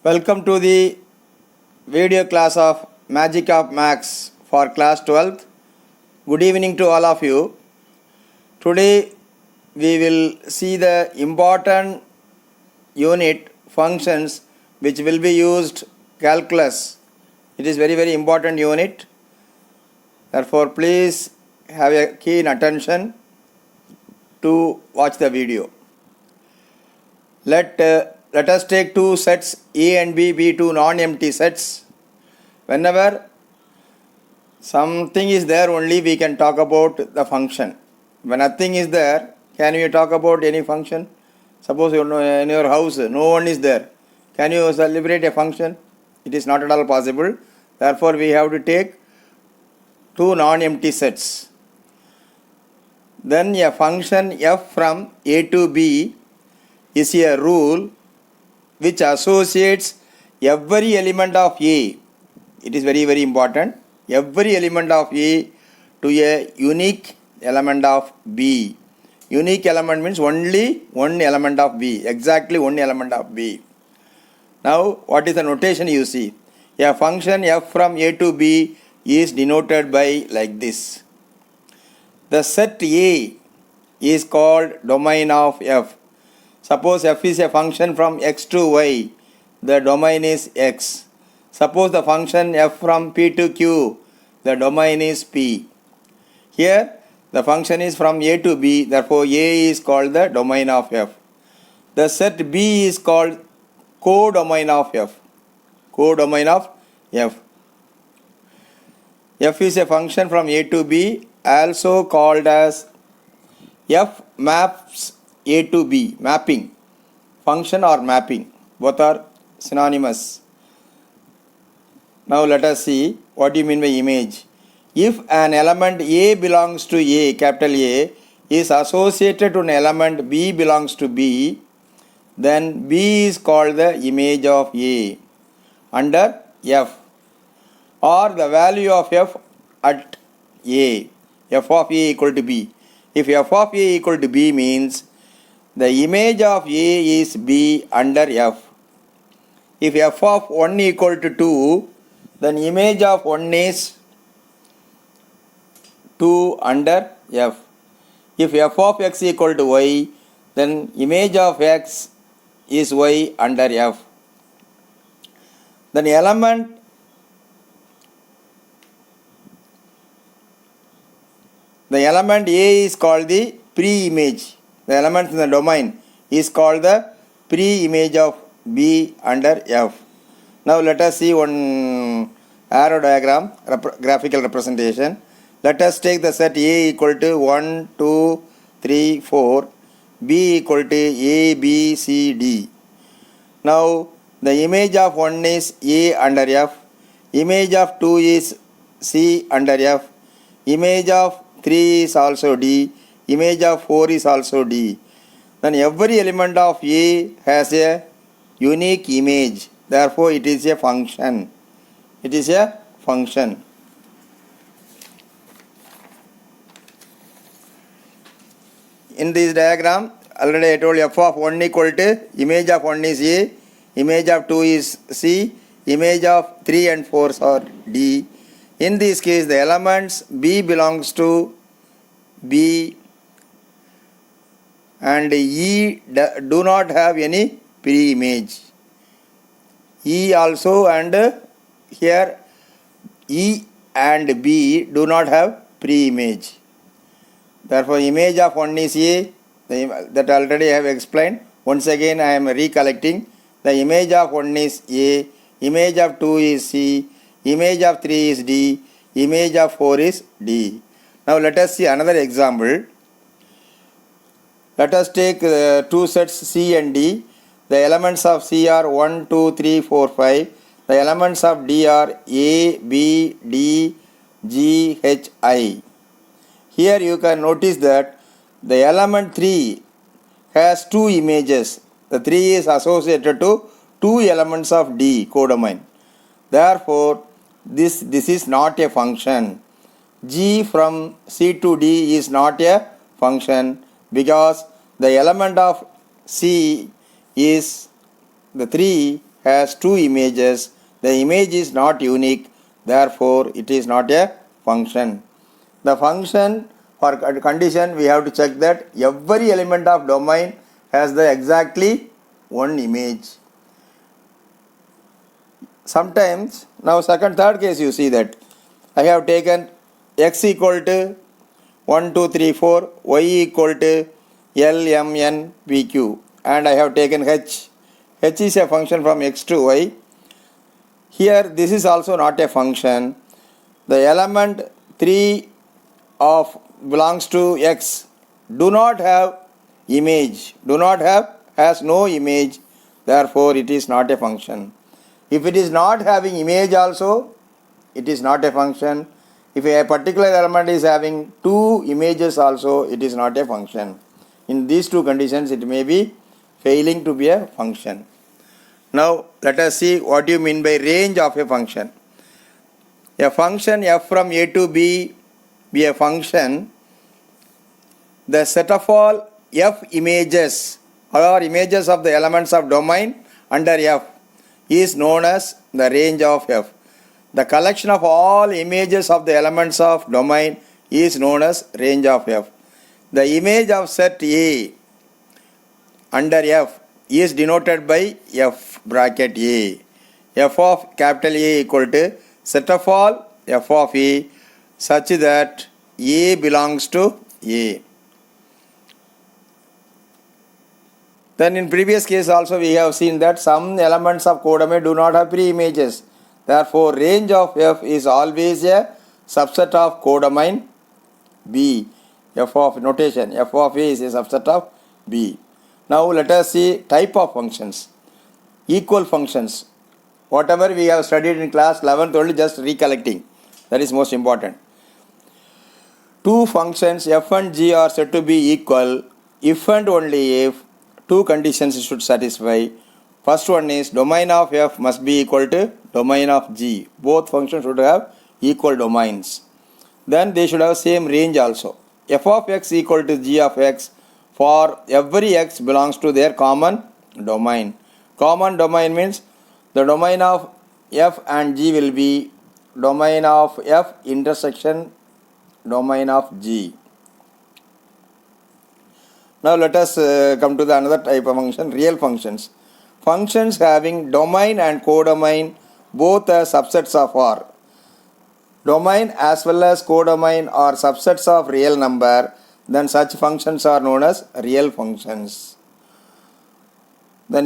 Welcome to the video class of Magic of Max for class 12th. Good evening to all of you. Today we will see the important unit functions which will be used calculus. It is very important unit. Therefore please have a keen attention to watch the video. Let us take two sets A and B be two non-empty sets. Whenever something is there only we can talk about the function. When nothing is there, can you talk about any function? Suppose you know in your house no one is there. Can you celebrate a function? It is not at all possible. Therefore we have to take two non-empty sets. Then a function f from A to B is a rule which associates every element of A. It is very important. Every element of A to a unique element of B. Unique element means only one element of B. Exactly one element of B. Now what is the notation you see? A function f from A to B is denoted by like this. The set A is called domain of f. Suppose f is a function from x to y, the domain is x. Suppose the function f from p to q, the domain is p. Here the function is from A to B, therefore A is called the domain of f. The set B is called codomain of f. Codomain of f. F is a function from A to B, also called as f maps A to B, mapping, function or mapping, both are synonymous. Now let us see what do you mean by image. If an element A belongs to A, capital A, is associated to an element B belongs to B, then B is called the image of A under F, or the value of F at A, F of A equal to B. If F of A equal to B means the image of A is B under F. If f of 1 equal to 2, then image of 1 is 2 under f. If f of x equal to y, then image of x is y under f. Then element A is called the pre-image. The element in the domain is called the pre-image of B under F. Now let us see one arrow diagram, graphical representation. Let us take the set A equal to 1, 2, 3, 4, B equal to A, B, C, D. Now the image of 1 is A under F, image of 2 is C under F, image of 3 is also D, image of 4 is also D. Then every element of A has a unique image. Therefore, it is a function. It is a function. In this diagram, already I told you f of 1 equal to image of 1 is A, image of 2 is C, image of 3 and 4 are D. In this case, the elements B belongs to B and E do not have any pre-image. E also, and here E and B do not have pre-image. Therefore, image of 1 is A, that already I have explained. Once again I am recollecting. The image of 1 is A, image of 2 is C, image of 3 is D, image of 4 is D. Now let us see another example. Let us take two sets C and D. The elements of C are 1, 2, 3, 4, 5. The elements of D are A, B, D, G, H, I. Here you can notice that the element 3 has two images. The 3 is associated to two elements of D, codomain. Therefore, this is not a function. G from C to D is not a function because the element of C is the 3 has two images, the image is not unique, therefore it is not a function. The function for condition we have to check that every element of domain has the exactly one image. Sometimes, now third case you see that I have taken x equal to 1, 2, 3, 4, y equal to L, M, N, P, Q, and I have taken h. H is a function from x to y. Here this is also not a function. The element 3 of belongs to x do not have image, has no image, therefore it is not a function. If it is not having image also, it is not a function. If a particular element is having two images also, it is not a function. In these two conditions, it may be failing to be a function. Now, let us see what you mean by range of a function. A function f from a to b be a function. The set of all f images or images of the elements of domain under f is known as the range of f. The collection of all images of the elements of domain is known as range of f. The image of set A under f is denoted by f bracket A. F of capital A equal to set of all f of A such that A belongs to A. Then in previous case also we have seen that some elements of codomain do not have pre-images. Therefore, range of f is always a subset of codomain B. F of notation, f of A is a subset of B. Now let us see type of functions. Equal functions. Whatever we have studied in class 11th only, just recollecting. That is most important. Two functions f and g are said to be equal if and only if two conditions should satisfy. First one is domain of f must be equal to domain of g. Both functions should have equal domains. Then they should have same range also. F of x equal to g of x for every x belongs to their common domain. Common domain means the domain of f and g will be domain of f intersection domain of g. Now let us come to the another type of function, real functions. Functions having domain and codomain both are subsets of R. Domain as well as codomain are subsets of real number, then such functions are known as real functions. Then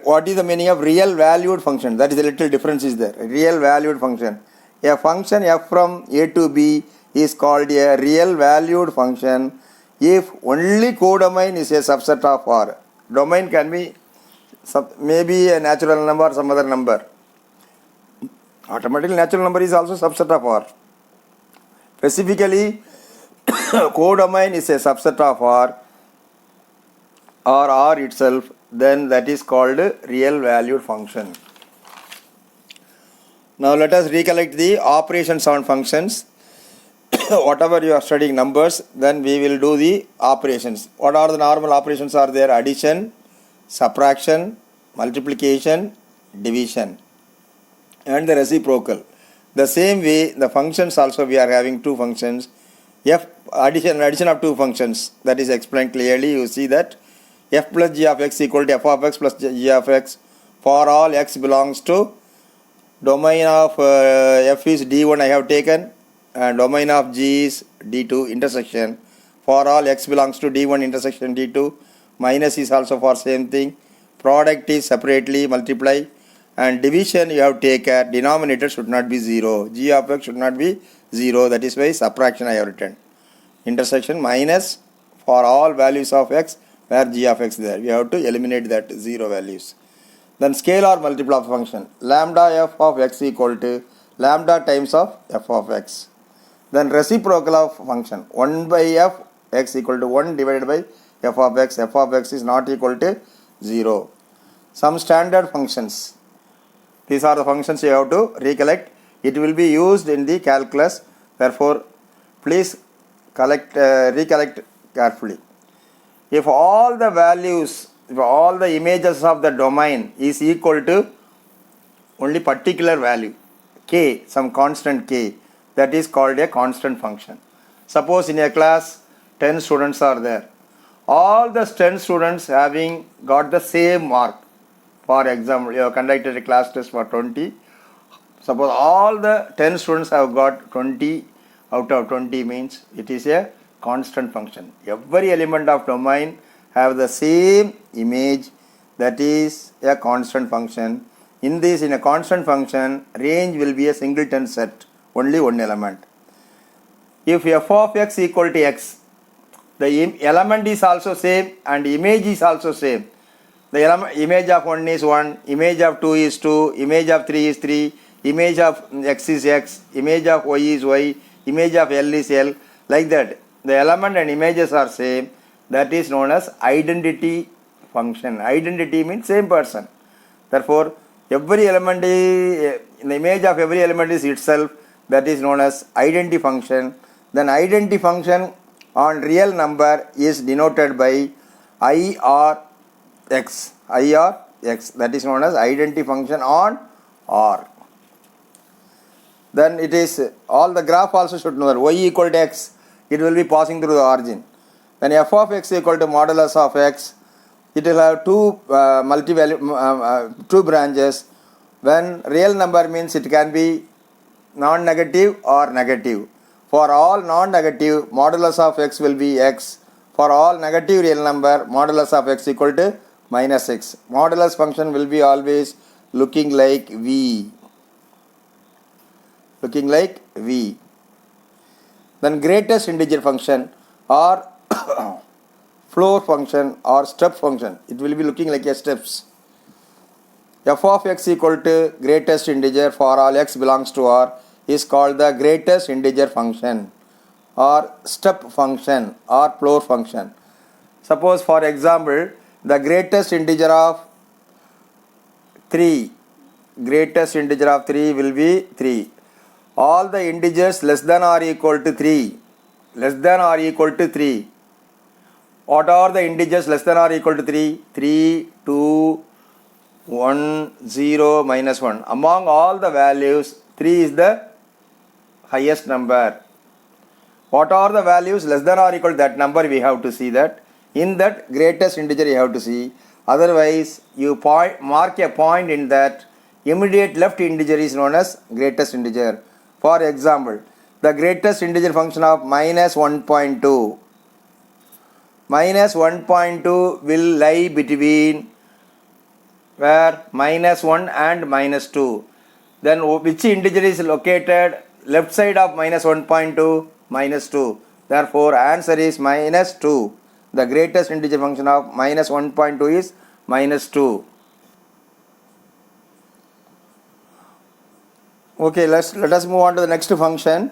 what is the meaning of real valued function? That is a little difference is there. Real valued function. A function f from a to b is called a real valued function if only codomain is a subset of R. Domain can be maybe a natural number or some other number. Automatically natural number is also subset of R. Specifically, codomain is a subset of R or R itself, then that is called real valued function. Now let us recollect the operations on functions. Whatever you are studying numbers, then we will do the operations. What are the normal operations are there? Addition, subtraction, multiplication, division, and the reciprocal. The same way the functions also we are having two functions. F addition of two functions, that is explained clearly. You see that f plus g of x equal to f of x plus g of x for all x belongs to domain of f is d1 I have taken and domain of g is d2 intersection. For all x belongs to d1 intersection d2, minus is also for same thing. Product is separately multiply, and division you have taken denominator should not be 0. G of x should not be 0. That is why subtraction I have written. Intersection minus for all values of x where g of x there. We have to eliminate that 0 values. Then scalar multiple of function. Lambda f of x equal to lambda times of f of x. Then reciprocal of function. 1 by f x equal to 1 divided by f of x. F of x is not equal to 0. Some standard functions. These are the functions you have to recollect. It will be used in the calculus. Therefore, please recollect carefully. If all the values, if all the images of the domain is equal to only particular value, k, some constant k, that is called a constant function. Suppose in a class 10 students are there. All the 10 students having got the same mark. For example, you have conducted a class test for 20. Suppose all the 10 students have got 20 out of 20 means it is a constant function. Every element of domain have the same image, that is a constant function. In a constant function, range will be a singleton set, only one element. If f of x equal to x, the element is also same and image is also same. The image of 1 is 1, image of 2 is 2, image of 3 is 3, image of x is x, image of y is y, image of L is L, like that. The element and images are same. That is known as identity function. Identity means same person. Therefore, every element is, the image of every element is itself. That is known as identity function. Then identity function on real number is denoted by I or x. I or x. That is known as identity function on R. Then it is, all the graph also should know that y equal to x, it will be passing through the origin. Then f of x equal to modulus of x, it will have two two branches. When real number means it can be non-negative or negative. For all non-negative, modulus of x will be x. For all negative real number, modulus of x equal to minus x. Modulus function will be always looking like v. Looking like v. Then greatest integer function or floor function or step function, it will be looking like a steps. F of x equal to greatest integer for all x belongs to R is called the greatest integer function or step function or floor function. Suppose for example, the greatest integer of 3 will be 3. All the integers less than or equal to 3. What are the integers less than or equal to 3? 3, 2, 1, 0, minus 1. Among all the values, 3 is the highest number. What are the values less than or equal to that number? We have to see that. In that greatest integer you have to see. Otherwise, you mark a point in that immediate left integer is known as greatest integer. For example, the greatest integer function of minus 1.2. Minus 1.2 will lie between where minus 1 and minus 2. Then which integer is located left side of minus 1.2? Minus 2. Therefore, answer is minus 2. The greatest integer function of minus 1.2 is minus 2. Okay, let us move on to the next function.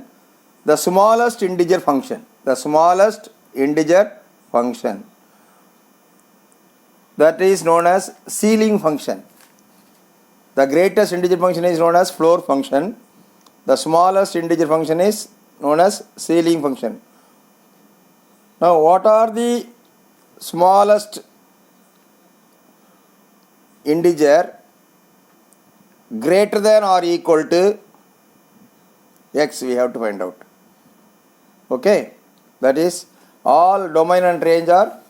The smallest integer function. The smallest integer function. That is known as ceiling function. The greatest integer function is known as floor function. The smallest integer function is known as ceiling function. Now, what are the smallest integer greater than or equal to x? We have to find out. Okay, that is all domain and range are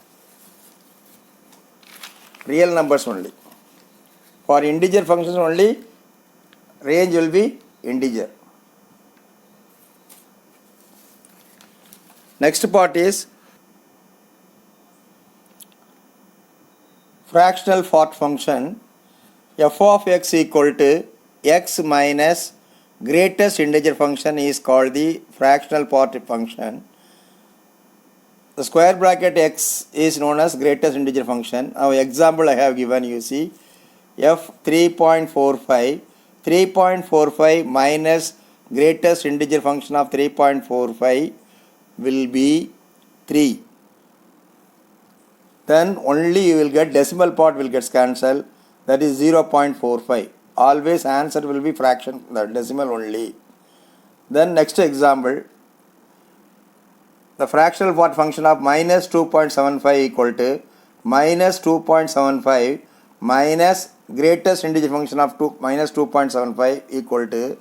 real numbers only. For integer functions only, range will be integer. Next part is fractional part function. F of x equal to x minus greatest integer function is called the fractional part function. The square bracket x is known as greatest integer function. Now example I have given, you see, f 3.45. 3.45 minus greatest integer function of 3.45 will be 3. Then only you will get decimal part will get cancelled, that is 0.45. Always answer will be fraction, the decimal only. Then next example, the fractional part function of minus 2.75 equal to minus 2.75 minus greatest integer function of 2 minus 2.75 equal to,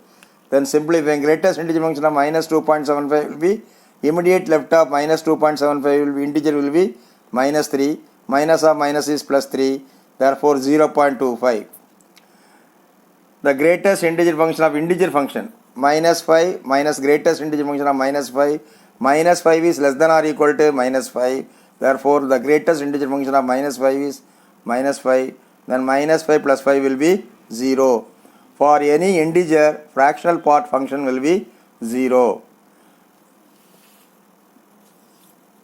then simplifying greatest integer function of minus 2.75 will be immediate left of minus 2.75 will be integer will be minus 3, minus of minus is plus 3, therefore 0.25. The greatest integer function of integer function minus 5 minus greatest integer function of minus 5, minus 5 is less than or equal to minus 5, therefore the greatest integer function of minus 5 is minus 5, then minus 5 plus 5 will be 0. For any integer, fractional part function will be 0.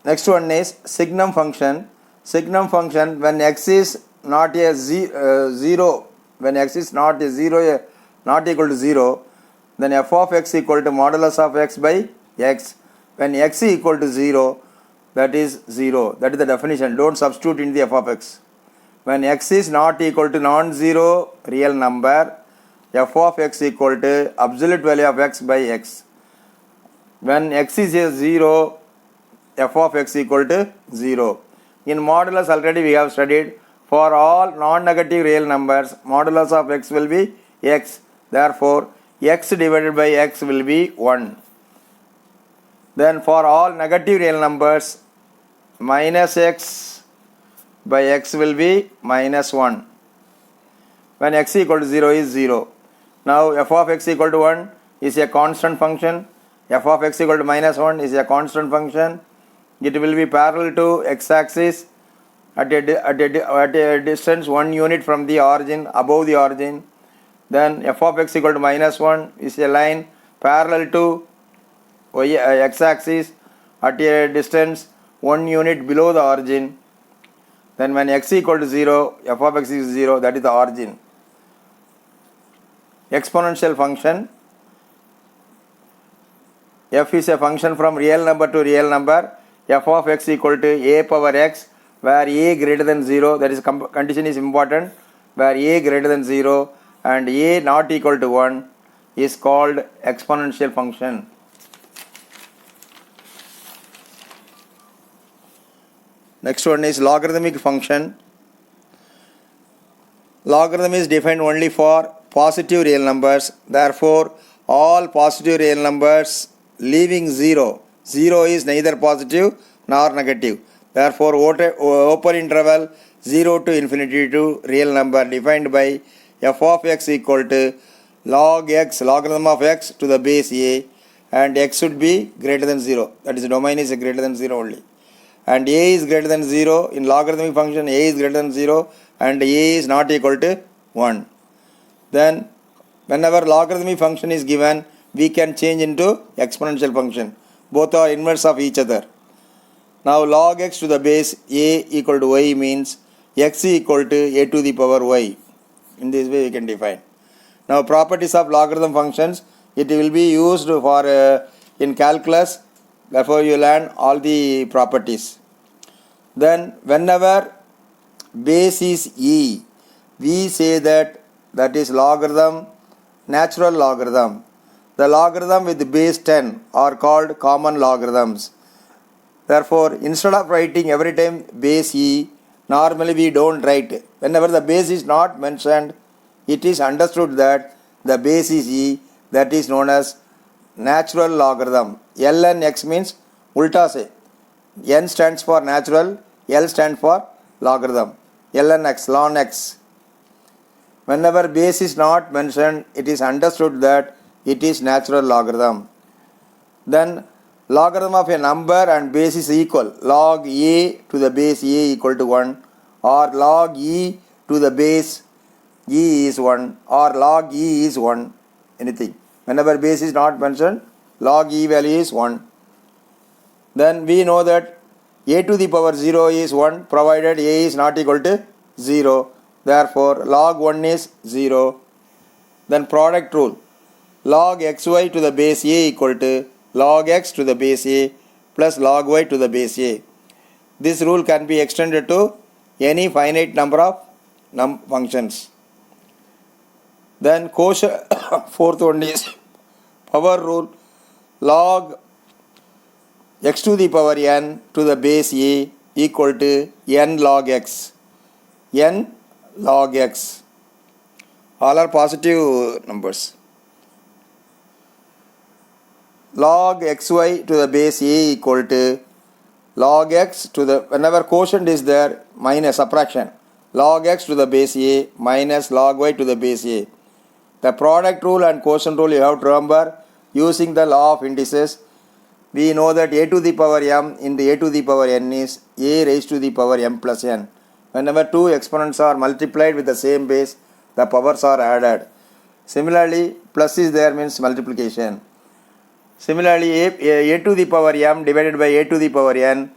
Next one is signum function. Signum function, when x is not a 0, when x is not a 0, not equal to 0, then f of x equal to modulus of x by x. When x is equal to 0, that is 0. That is the definition. Don't substitute in the f of x. When x is not equal to non-zero real number, f of x equal to absolute value of x by x. When x is a 0, f of x equal to 0. In modulus already we have studied, for all non-negative real numbers, modulus of x will be x. Therefore, x divided by x will be 1. Then for all negative real numbers, minus x by x will be minus 1. When x equal to 0 is 0. Now f of x equal to 1 is a constant function. F of x equal to minus 1 is a constant function. It will be parallel to x-axis at a distance 1 unit from the origin, above the origin. Then f of x equal to minus 1 is a line parallel to x-axis at a distance 1 unit below the origin. Then when x equal to 0, f of x is 0, that is the origin. Exponential function. F is a function from real number to real number. F of x equal to a power x, where a greater than 0, that is condition is important, where a greater than 0 and a not equal to 1 is called exponential function. Next one is logarithmic function. Logarithm is defined only for positive real numbers. Therefore, all positive real numbers leaving 0. 0 is neither positive nor negative. Therefore, open interval 0 to infinity to real number defined by f of x equal to log x, logarithm of x to the base a, and x should be greater than 0. That is, the domain is greater than 0 only. And a is greater than 0. In logarithmic function, a is greater than 0 and a is not equal to 1. Then, whenever logarithmic function is given, we can change into exponential function. Both are inverse of each other. Now log x to the base a equal to y means x equal to a to the power y. In this way we can define. Now properties of logarithm functions, it will be used for in calculus. Therefore you learn all the properties. Then whenever base is e, we say that is logarithm, natural logarithm. The logarithm with base 10 are called common logarithms. Therefore, instead of writing every time base e, normally we don't write. Whenever the base is not mentioned, it is understood that the base is e, that is known as natural logarithm. Ln x means ulta se. N stands for natural, L stands for logarithm. Ln x, ln x. Whenever base is not mentioned, it is understood that it is natural logarithm. Then logarithm of a number and base is equal. Log a to the base a equal to 1, or log e to the base e is 1, or log e is 1, anything. Whenever base is not mentioned, log e value is 1. Then we know that a to the power 0 is 1 provided a is not equal to 0. Therefore, log 1 is 0. Then product rule. Log xy to the base a equal to log x to the base a plus log y to the base a. This rule can be extended to any finite number of functions. Then quotient, fourth one is power rule. Log x to the power n to the base a equal to n log x. N log x. All are positive numbers. Log xy to the base a equal to log x to the, whenever quotient is there, minus subtraction, log x to the base a minus log y to the base a. The product rule and quotient rule you have to remember using the law of indices. We know that a to the power m into a to the power n is a raised to the power m plus n. Whenever two exponents are multiplied with the same base, the powers are added. Similarly, plus is there means multiplication. Similarly, a to the power m divided by a to the power n,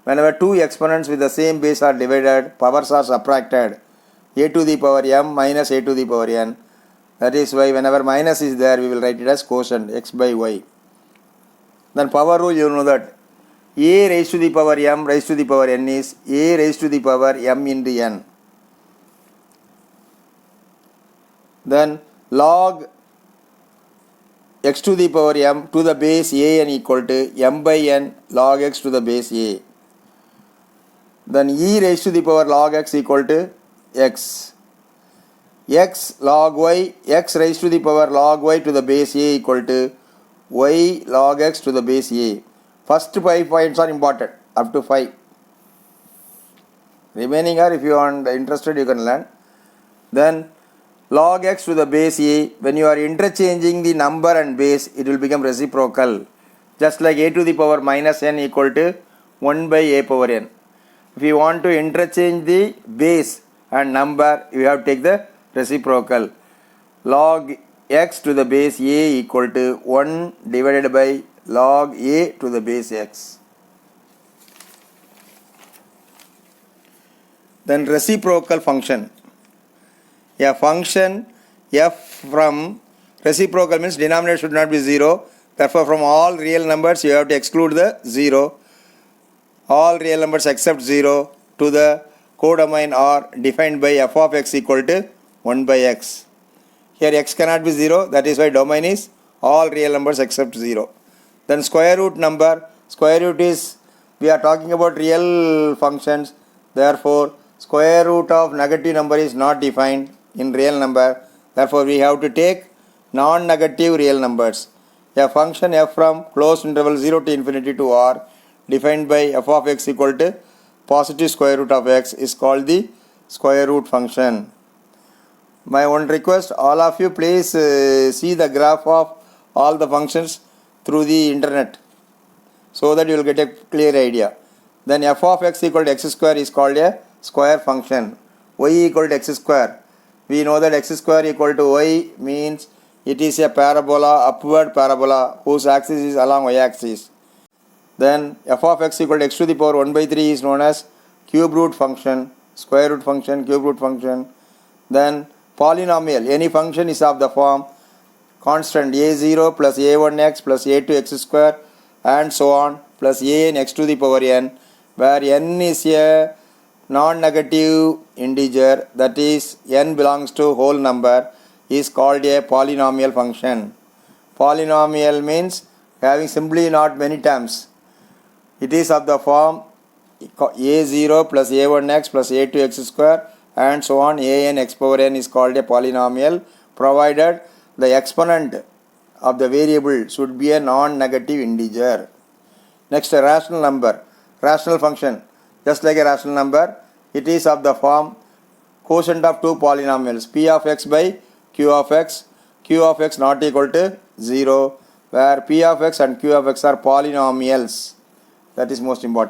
whenever two exponents with the same base are divided, powers are subtracted. A to the power m minus a to the power n. That is why whenever minus is there, we will write it as quotient x by y. Then power rule, you know that a raised to the power m raised to the power n is a raised to the power m into n. Then log x to the power m to the base a n equal to m by n log x to the base a. Then e raised to the power log x equal to x. X log y, x raised to the power log y to the base a equal to y log x to the base a. First 5 points are important, up to 5. Remaining are, if you are interested, you can learn. Then log x to the base a, when you are interchanging the number and base, it will become reciprocal. Just like a to the power minus n equal to 1 by a power n. If you want to interchange the base and number, you have to take the reciprocal. Log x to the base a equal to 1 divided by log a to the base x. Then reciprocal function. A function f from reciprocal means denominator should not be 0. Therefore, from all real numbers you have to exclude the 0. All real numbers except 0 to the codomain are defined by f of x equal to 1 by x. Here x cannot be 0, that is why domain is all real numbers except 0. Then square root number, square root is, we are talking about real functions, therefore square root of negative number is not defined in real number, therefore we have to take non-negative real numbers. A function f from closed interval 0 to infinity to r defined by f of x equal to positive square root of x is called the square root function. My one request, all of you please see the graph of all the functions through the internet so that you will get a clear idea. Then f of x equal to x square is called a square function. Y equal to x square. We know that x square equal to y means it is a parabola, upward parabola whose axis is along y axis. Then f of x equal to x to the power 1 by 3 is known as cube root function, square root function, cube root function. Then polynomial, any function is of the form constant a0 plus a1x plus a2x square and so on plus an x to the power n, where n is a non-negative integer, that is n belongs to whole number, is called a polynomial function. Polynomial means having simply not many terms. It is of the form a0 plus a1x plus a2x square and so on, an x power n is called a polynomial, provided the exponent of the variable should be a non-negative integer. Next, a rational number, rational function, just like a rational number, it is of the form quotient of two polynomials, p of x by q of x not equal to 0, where p of x and q of x are polynomials. That is most important.